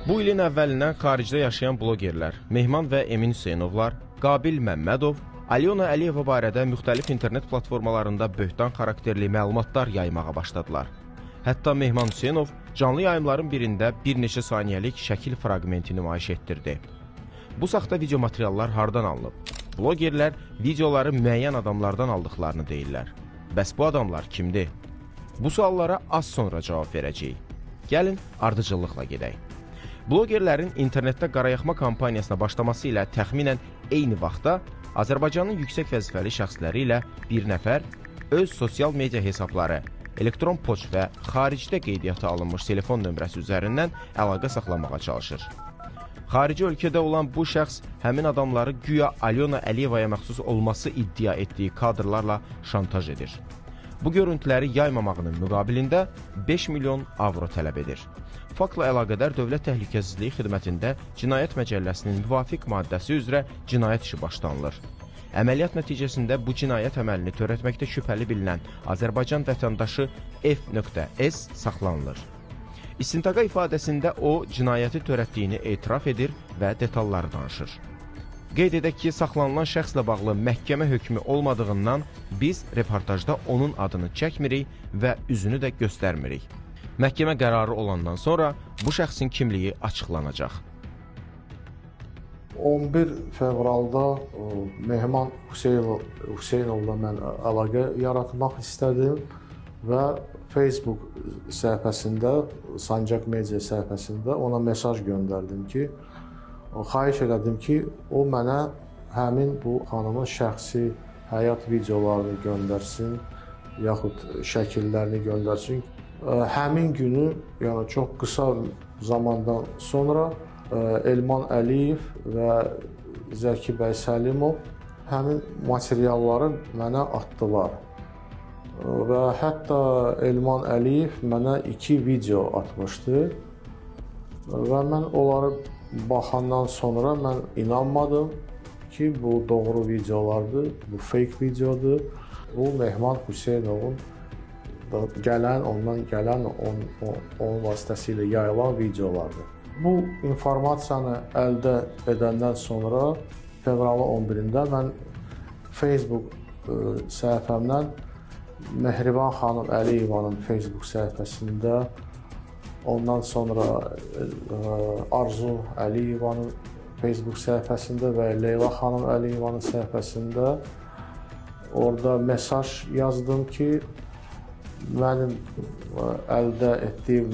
Bu ilin əvvəlindən xaricdə yaşayan blogerlər Mehman və Emin Hüseynovlar, Qabil Məmmədov, Alyona Əliyeva barədə müxtəlif internet platformalarında böhtan xarakterli məlumatlar yaymağa başladılar. Hətta Mehman Hüseynov canlı yayımların birində bir neçə saniyəlik şəkil fraqmenti nümayiş etdirdi. Bu saxta video materiallar hardan alınıb? Blogerlər videoları müəyyən adamlardan aldıqlarını deyirlər. Bəs bu adamlar kimdir? Bu suallara az sonra cavab verəcəyik. Gəlin ardıcıllıqla gedək. Blogerlərin internetdə qarayaxma kampaniyasına başlaması ilə təxminən eyni vaxtda Azərbaycanın yüksək vəzifəli şəxsləri ilə bir nəfər öz sosial media hesabları, elektron poçt və xaricdə qeydiyyata alınmış telefon nömrəsi üzərindən əlaqə saxlamağa çalışır. Xarici ölkədə olan bu şəxs həmin adamları güya Alyona Əliyevaya məxsus olması iddia etdiyi kadrlarla şantaj edir. Bu görüntüləri yaymamağının müqabilində 5 milyon avro tələb edir. Faktla əlaqədar Dövlət Təhlükəsizliyi Xidmətində Cinayət Məcəlləsinin müvafiq maddəsi üzrə cinayət işi başlanılır. Əməliyyat nəticəsində bu cinayət əməlini törətməkdə şübhəli bilinən Azərbaycan vətəndaşı F.S. saxlanılır. İstintaqa ifadəsində o, cinayəti törətdiyini etiraf edir və detalları danışır. Qeyd edək ki, saxlanılan şəxslə bağlı məhkəmə hökmü olmadığından biz reportajda onun adını çəkmirik və üzünü də göstərmirik. Məhkəmə qərarı olandan sonra bu şəxsin kimliyi açıqlanacaq. 11 fevralda Mehman Hüseynovla mən əlaqə yaratmaq istədim və Facebook səhifəsində, Sancaq Media səhifəsində ona mesaj göndərdim ki, xahiş elədim ki, o mənə həmin bu xanımın şəxsi həyat videolarını göndərsin, yaxud şəkillərini göndərsin. Həmin günü, yəni çox qısa zamandan sonra Elman Əliyev və Zəki bəy Səlimov həmin materialları mənə atdılar. Və hətta Elman Əliyev mənə 2 video atmışdı və mən onları baxandan sonra mən inanmadım ki, bu doğru videolardır, bu fake videodur. Bu Mehman Hüseynovun ondan gələn, onun vasitəsilə yayılan videolardır. Bu informasiyanı əldə edəndən sonra fevralın 11-də mən Facebook səhifəmdən Mehriban xanım Əliyevanın Facebook səhifəsində, ondan sonra Arzu Əliyevanın Facebook səhifəsində və Leyla xanım Əliyevanın səhifəsində orada mesaj yazdım ki, mənim əldə etdiyim